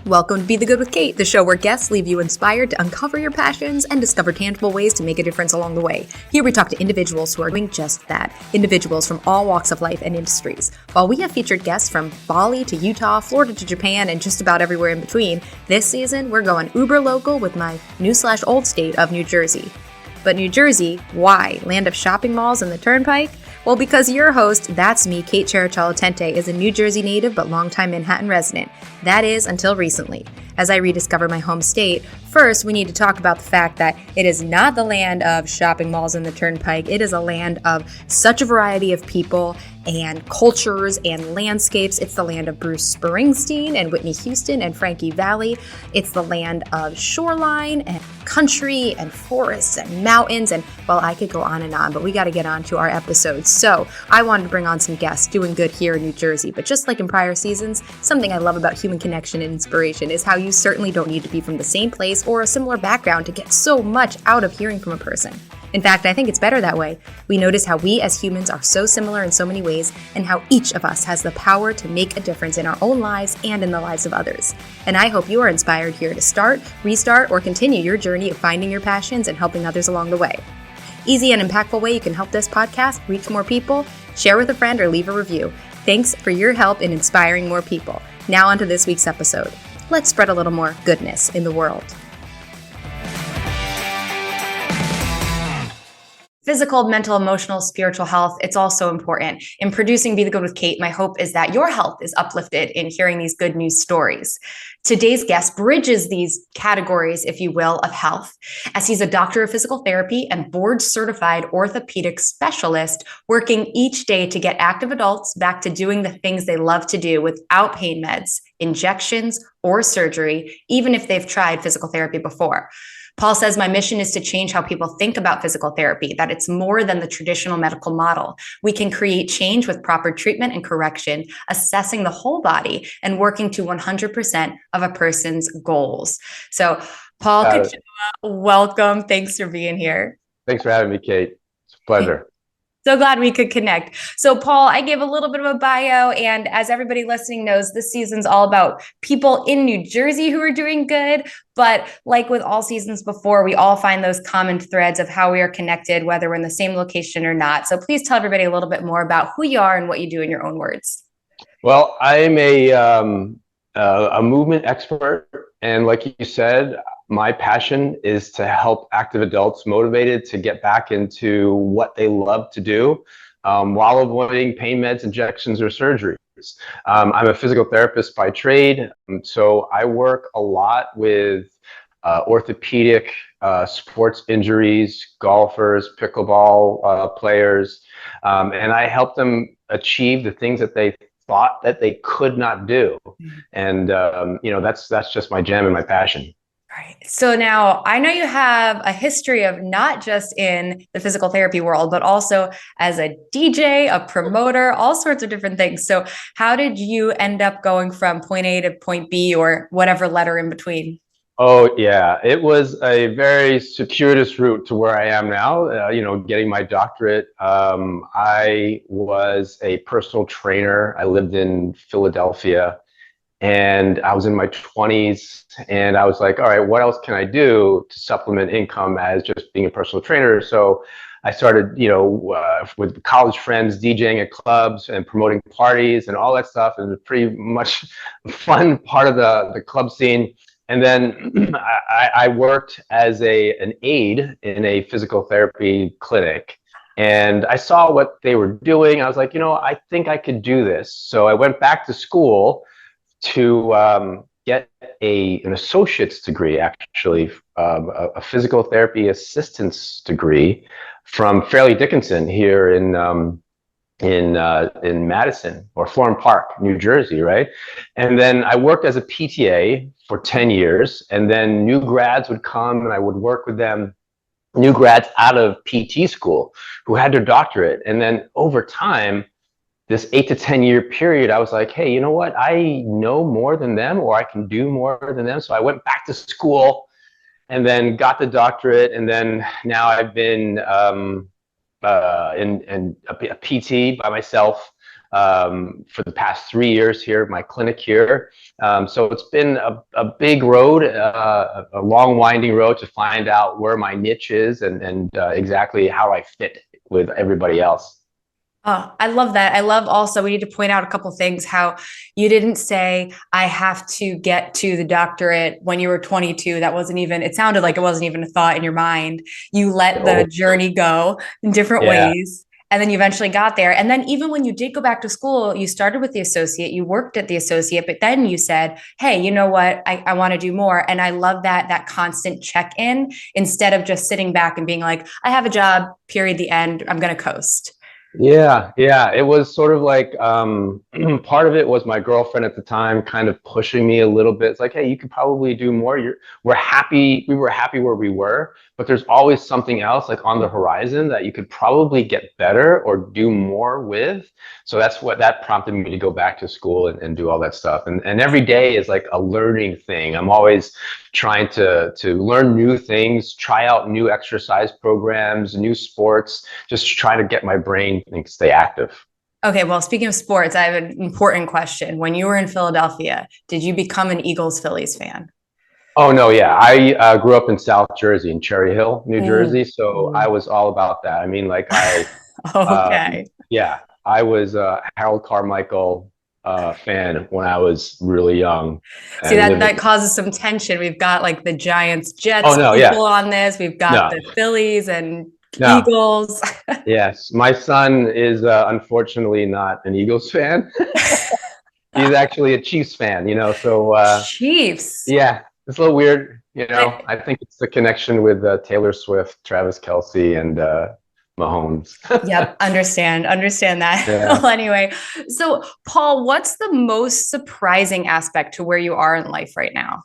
Welcome to Be the Good with Kate, the show where guests leave you inspired to uncover your passions and discover tangible ways to make a difference along the way. Here we talk to individuals who are doing just that, individuals from all walks of life and industries. While we have featured guests from Bali to Utah, Florida to Japan, and just about everywhere in between, this season we're going uber local with my new/old state of New Jersey. But New Jersey, why? Land of shopping malls and the Turnpike? Well, because your host, that's me, Kate Cherichalo-Tente, is a New Jersey native but longtime Manhattan resident. That is, until recently. As I rediscover my home state, first we need to talk about the fact that it is not the land of shopping malls and the Turnpike. It is a land of such a variety of people and cultures and landscapes. It's the land of Bruce Springsteen and Whitney Houston and Frankie Valli. It's the land of shoreline and country and forests and mountains. And well, I could go on and on, but we got to get on to our episodes. So I wanted to bring on some guests doing good here in New Jersey. But just like in prior seasons, something I love about human connection and inspiration is how you certainly don't need to be from the same place or a similar background to get so much out of hearing from a person. In fact, I think it's better that way. We notice how we as humans are so similar in so many ways and how each of us has the power to make a difference in our own lives and in the lives of others. And I hope you are inspired here to start, restart, or continue your journey of finding your passions and helping others along the way. Easy and impactful way you can help this podcast reach more people, share with a friend, or leave a review. Thanks for your help in inspiring more people. Now on to this week's episode. Let's spread a little more goodness in the world. Physical, mental, emotional, spiritual health, it's all so important. In producing Be the Good with Kate, my hope is that your health is uplifted in hearing these good news stories. Today's guest bridges these categories, if you will, of health, as he's a doctor of physical therapy and board-certified orthopedic specialist working each day to get active adults back to doing the things they love to do without pain meds, injections, or surgery, even if they've tried physical therapy before. Paul says, my mission is to change how people think about physical therapy, that it's more than the traditional medical model. We can create change with proper treatment and correction, assessing the whole body and working to 100% of a person's goals. So Paul Kochoa, welcome. Thanks for being here. Thanks for having me, Kate. It's a pleasure. So glad we could connect. So Paul, I gave a little bit of a bio, and as everybody listening knows, this season's all about people in New Jersey who are doing good. But like with all seasons before, we all find those common threads of how we are connected, whether we're in the same location or not. So please tell everybody a little bit more about who you are and what you do in your own words. Well, I'm a movement expert. And like you said, my passion is to help active adults motivated to get back into what they love to do while avoiding pain meds, injections, or surgeries. I'm a physical therapist by trade, so I work a lot with orthopedic sports injuries, golfers, pickleball players, and I help them achieve the things that they thought that they could not do. And that's just my jam and my passion. Right. So now I know you have a history of not just in the physical therapy world, but also as a DJ, a promoter, all sorts of different things. So how did you end up going from point A to point B, or whatever letter in between? Oh, yeah. It was a very circuitous route to where I am now, getting my doctorate. I was a personal trainer. I lived in Philadelphia. And I was in my 20s, and I was like, all right, what else can I do to supplement income as just being a personal trainer? So I started, with college friends, DJing at clubs and promoting parties and all that stuff, and pretty much fun part of the club scene. And then I worked as an aide in a physical therapy clinic. And I saw what they were doing. I was like, I think I could do this. So I went back to school to get an associate's degree, actually, a physical therapy assistance degree from Fairleigh Dickinson here in Madison, or Florham Park, New Jersey, right? And then I worked as a PTA for 10 years, and then new grads would come and I would work with them, new grads out of PT school who had their doctorate. And then over time, this 8 to 10 year period, I was like, hey, you know what? I know more than them, or I can do more than them. So I went back to school and then got the doctorate. And then now I've been in a PT by myself for the past 3 years here at my clinic here. So it's been a big road, a long winding road to find out where my niche is and exactly how I fit with everybody else. Oh, I love that. I love also, we need to point out a couple things, how you didn't say, I have to get to the doctorate when you were 22. That wasn't even, it sounded like it wasn't even a thought in your mind. You let the So, journey go in different yeah. ways. And then you eventually got there. And then even when you did go back to school, you started with the associate, you worked at the associate, but then you said, hey, you know what? I want to do more. And I love that constant check-in instead of just sitting back and being like, I have a job, period, the end, I'm going to coast. Yeah. It was sort of like part of it was my girlfriend at the time kind of pushing me a little bit. It's like, hey, you could probably do more. We're happy. We were happy where we were, but there's always something else like on the horizon that you could probably get better or do more with. So that's what that prompted me to go back to school and do all that stuff. And every day is like a learning thing. I'm always trying to learn new things, try out new exercise programs, new sports, just try to get my brain and stay active. Okay, well, speaking of sports, I have an important question. When you were in Philadelphia, did you become an Eagles Phillies fan? Oh no, yeah, I grew up in South Jersey, in Cherry Hill, New Ooh. Jersey, so I was all about that. I mean, like Okay. yeah, I was a Harold Carmichael fan when I was really young See, and that living. causes some tension. We've got like the Giants, Oh Jets no, yeah, people on this. We've got no, the Phillies and no. Eagles. Yes, my son is unfortunately not an Eagles fan. He's actually a Chiefs fan, so Chiefs. yeah, it's a little weird. I, I think it's the connection with Taylor Swift, Travis Kelce, and Mahomes. yep, understand that. Yeah. Well, anyway, so Paul, what's the most surprising aspect to where you are in life right now?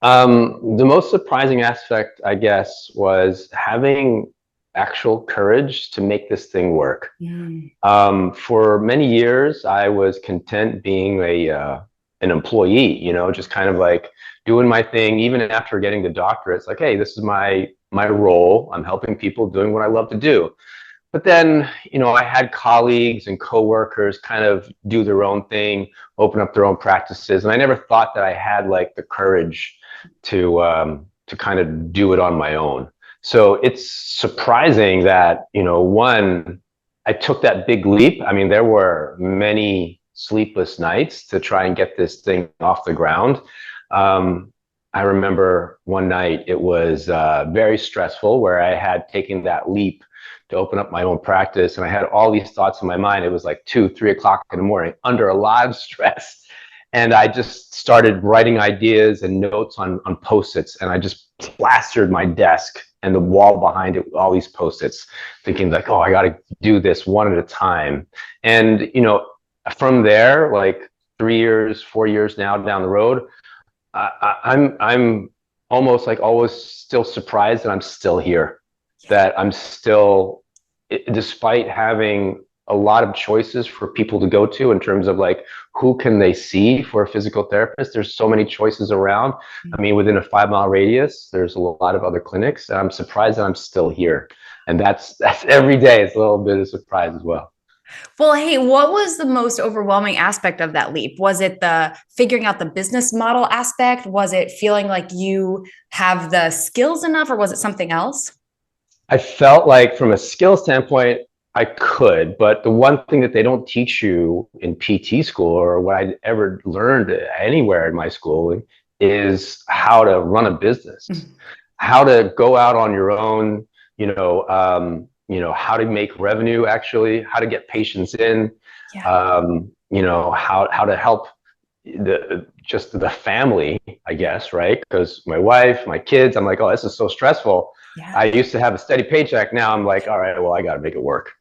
The most surprising aspect, I guess, was having actual courage to make this thing work. Mm. For many years, I was content being an employee, just kind of like doing my thing. Even after getting the doctorate, it's like, hey, this is my role. I'm helping people doing what I love to do. But then, I had colleagues and coworkers kind of do their own thing, open up their own practices, and I never thought that I had like the courage to kind of do it on my own. So it's surprising that, one, I took that big leap. I mean, there were many sleepless nights to try and get this thing off the ground. I remember one night it was very stressful where I had taken that leap to open up my own practice. And I had all these thoughts in my mind. It was like 2, 3 o'clock in the morning under a lot of stress. And I just started writing ideas and notes on Post-its. And I just plastered my desk and the wall behind it with all these Post-its, thinking like, oh, I got to do this one at a time. And, from there, like 3 years, 4 years now down the road, I'm almost like always still surprised that I'm still here, that I'm still, despite having a lot of choices for people to go to in terms of like who can they see for a physical therapist. There's so many choices around. I mean, within a 5-mile radius, there's a lot of other clinics. And I'm surprised that I'm still here, and that's every day. It's a little bit of surprise as well. Well, hey, what was the most overwhelming aspect of that leap? Was it the figuring out the business model aspect? Was it feeling like you have the skills enough, or was it something else? I felt like from a skill standpoint, I could, but the one thing that they don't teach you in PT school or what I ever learned anywhere in my schooling is how to run a business, how to go out on your own, how to make revenue actually, how to get patients in, Yeah. how to help the family, I guess, right? Because my wife, my kids, I'm like, oh, this is so stressful. Yeah. I used to have a steady paycheck. Now I'm like, all right, well, I got to make it work.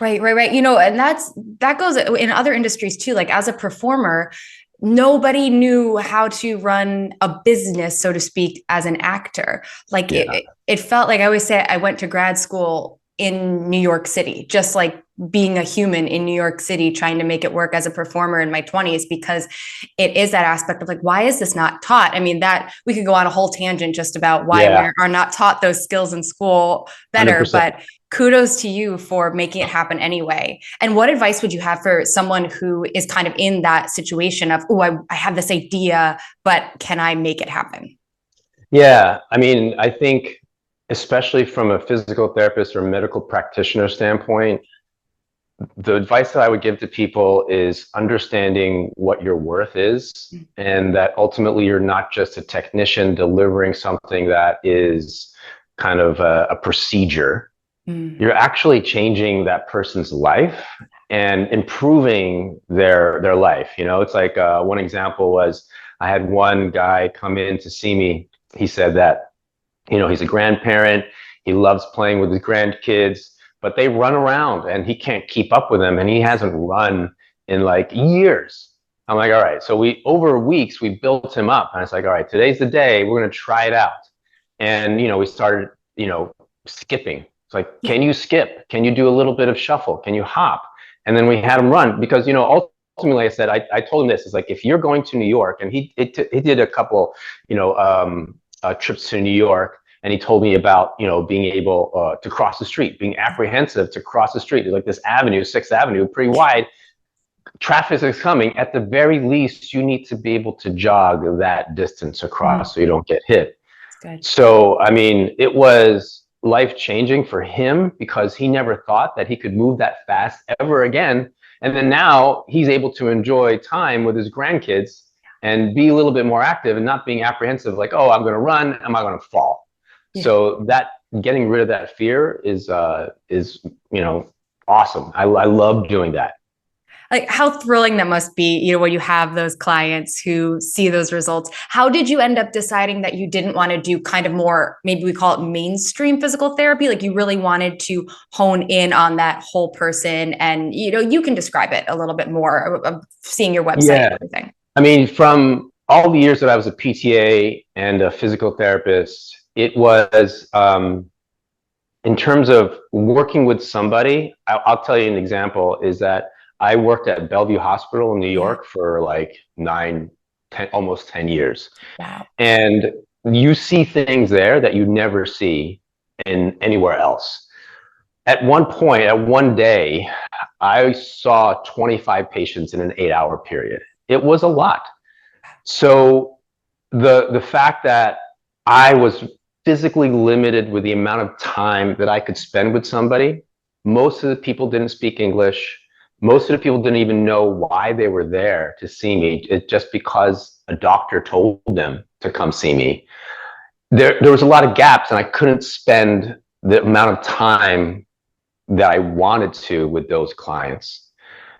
Right. And that goes in other industries too. Like as a performer, nobody knew how to run a business, so to speak, as an actor. Like Yeah. it felt like I always say I went to grad school in New York City, just like being a human in New York City, trying to make it work as a performer in my 20s, because it is that aspect of like, why is this not taught? I mean, that we could go on a whole tangent just about why we Yeah. are not taught those skills in school better, 100%. but kudos to you for making it happen anyway. And what advice would you have for someone who is kind of in that situation of, oh, I have this idea, but can I make it happen? Yeah, I mean, I think especially from a physical therapist or medical practitioner standpoint, the advice that I would give to people is understanding what your worth is, and that ultimately you're not just a technician delivering something that is kind of a procedure. You're actually changing that person's life and improving their life. You know, it's like one example was I had one guy come in to see me. He said that, you know, he's a grandparent. He loves playing with his grandkids, but they run around and he can't keep up with them. And he hasn't run in like years. I'm like, all right. So over weeks, we built him up. And it's like, all right, today's the day. We're going to try it out. And, you know, we started, you know, skipping. It's like, can you skip? Can you do a little bit of shuffle? Can you hop? And then we had him run because, you know, ultimately I said, I told him this, it's like, if you're going to New York, and he did a couple, you know, trips to New York, and he told me about, you know, being able to cross the street, being apprehensive to cross the street. There's like this avenue, 6th Avenue, pretty wide. Traffic is coming. At the very least, you need to be able to jog that distance across so you don't get hit. So, I mean, it was life-changing for him because he never thought that he could move that fast ever again. And then now he's able to enjoy time with his grandkids and be a little bit more active and not being apprehensive, like, oh, I'm going to run, am I going to fall? Yeah. So that getting rid of that fear is you know, awesome. I love doing that. Like how thrilling that must be, you know, when you have those clients who see those results. How did you end up deciding that you didn't want to do kind of more, maybe we call it mainstream physical therapy? Like you really wanted to hone in on that whole person, and, you know, you can describe it a little bit more of seeing your website and everything. I mean, from all the years that I was a PTA and a physical therapist, it was, in terms of working with somebody, I'll tell you an example is that I worked at Bellevue Hospital in New York for like 10, almost 10 years. Wow. And you see things there that you never see in anywhere else. At one point, at one day, I saw 25 patients in an 8-hour period. It was a lot. So the fact that I was physically limited with the amount of time that I could spend with somebody, most of the people didn't speak English. Most of the people didn't even know why they were there to see me. It's just because a doctor told them to come see me. There was a lot of gaps, and I couldn't spend the amount of time that I wanted to with those clients.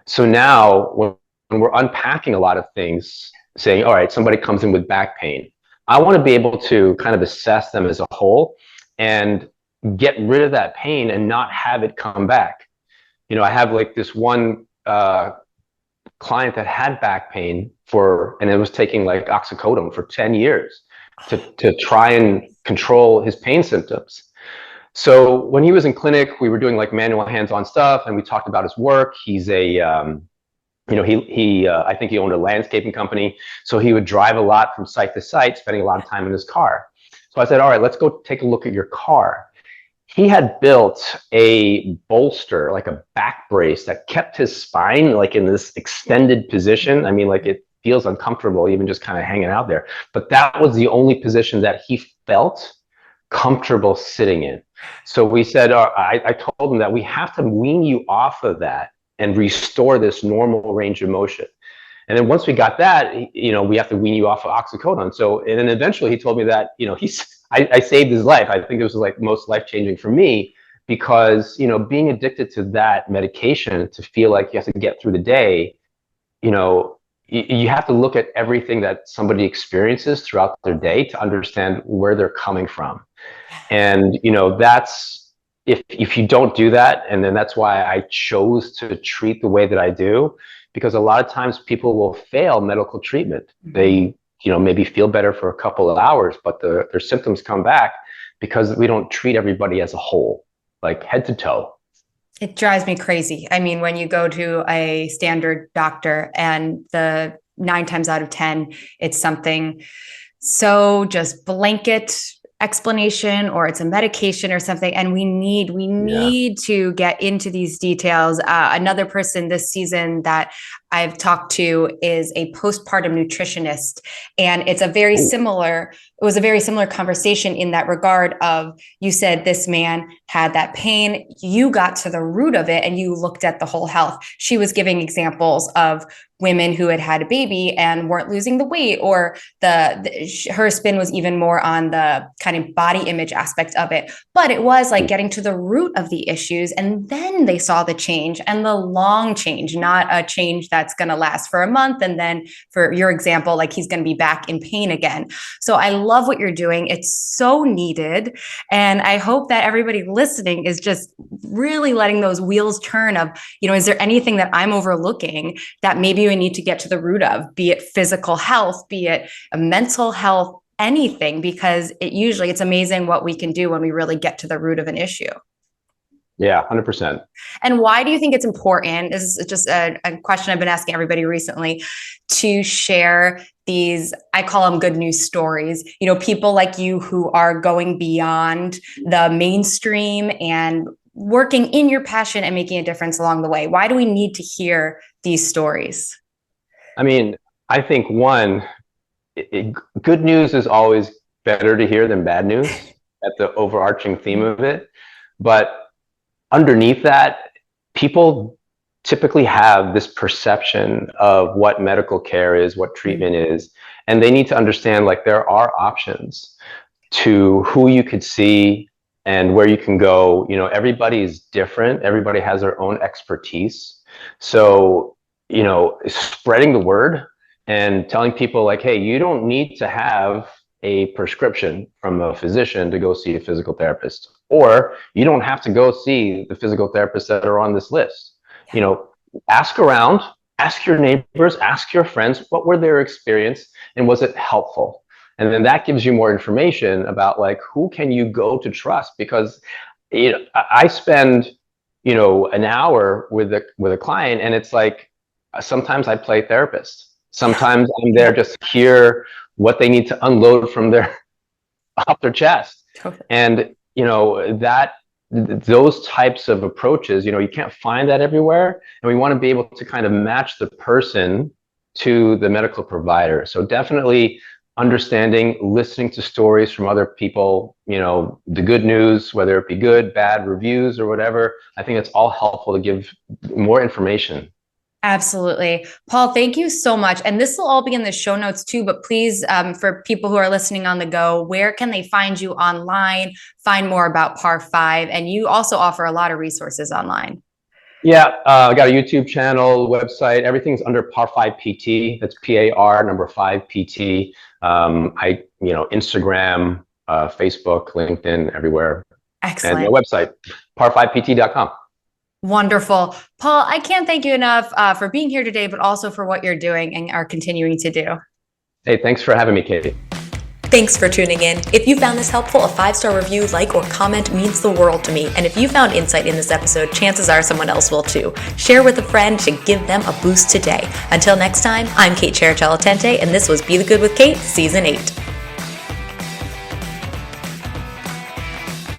So now when we're unpacking a lot of things, saying, all right, somebody comes in with back pain, I want to be able to kind of assess them as a whole and get rid of that pain and not have it come back. You know, I have like this one client that had back pain and it was taking like oxycodone for 10 years to try and control his pain symptoms. So when he was in clinic, we were doing like manual hands-on stuff, and we talked about his work. He's a, you know, I think he owned a landscaping company. So he would drive a lot from site to site, spending a lot of time in his car. So I said, all right, let's go take a look at your car. He had built a bolster, like a back brace that kept his spine like in this extended position. I mean, like it feels uncomfortable even just kind of hanging out there. But that was the only position that he felt comfortable sitting in. So we said, I told him that we have to wean you off of that and restore this normal range of motion. And then once we got that, you know, we have to wean you off of oxycodone. So, and then eventually he told me that, you know, I saved his life. I think it was like most life-changing for me because, you know, being addicted to that medication to feel like you have to get through the day, you know, you have to look at everything that somebody experiences throughout their day to understand where they're coming from. And, you know, that's, if you don't do that, and then that's why I chose to treat the way that I do, because a lot of times people will fail medical treatment. They, you know, maybe feel better for a couple of hours, but their symptoms come back because we don't treat everybody as a whole, like head to toe. It drives me crazy. I mean, when you go to a standard doctor and the 9 times out of 10, it's something so just blanket explanation or it's a medication or something, and we need to get into these details. Another person this season that I've talked to is a postpartum nutritionist, and it was a very similar conversation in that regard of, you said this man had that pain, you got to the root of it and you looked at the whole health. She was giving examples of women who had had a baby and weren't losing the weight, or her spin was even more on the kind of body image aspect of it. But it was like getting to the root of the issues, and then they saw the change, and the long change, not a change that's going to last for a month and then, for your example, like he's going to be back in pain again. So I love what you're doing. It's so needed. And I hope that everybody listening is just really letting those wheels turn of, is there anything that I'm overlooking that maybe we need to get to the root of, be it physical health, be it a mental health, anything, because it's amazing what we can do when we really get to the root of an issue. Yeah, 100%. And why do you think it's important? This is just a question I've been asking everybody recently, to share these, I call them good news stories, people like you who are going beyond the mainstream and working in your passion and making a difference along the way. Why do we need to hear these stories? I mean, I think good news is always better to hear than bad news. That's the overarching theme of it. But underneath that, people typically have this perception of what medical care is, what treatment is, and they need to understand, like, there are options to who you could see and where you can go. Everybody's different. Everybody has their own expertise. So, spreading the word and telling people, like, hey, you don't need to have a prescription from a physician to go see a physical therapist, or you don't have to go see the physical therapists that are on this list. Ask around, ask your neighbors, ask your friends, what were their experience and was it helpful? And then that gives you more information about, like, who can you go to trust? Because I spend an hour with a client, and it's like, sometimes I play therapist, sometimes I'm there just to hear what they need to unload from off their chest. And those types of approaches, you can't find that everywhere, and we want to be able to kind of match the person to the medical provider. So definitely understanding, listening to stories from other people, the good news, whether it be good, bad reviews or whatever. I think it's all helpful to give more information. Absolutely. Paul, thank you so much. And this will all be in the show notes too, but please, for people who are listening on the go, where can they find you online, find more about Par5? And you also offer a lot of resources online. Yeah, I got a YouTube channel, website, everything's under Par5PT. That's PAR5PT. Instagram, Facebook, LinkedIn, everywhere. Excellent. And my website, par5pt.com. Wonderful. Paul, I can't thank you enough for being here today, but also for what you're doing and are continuing to do. Hey, thanks for having me, Katie. Thanks for tuning in. If you found this helpful, a 5-star review, like, or comment means the world to me. And if you found insight in this episode, chances are someone else will too. Share with a friend to give them a boost today. Until next time, I'm Kate Cherichello-Tente, and this was Be the Good with Kate, Season 8.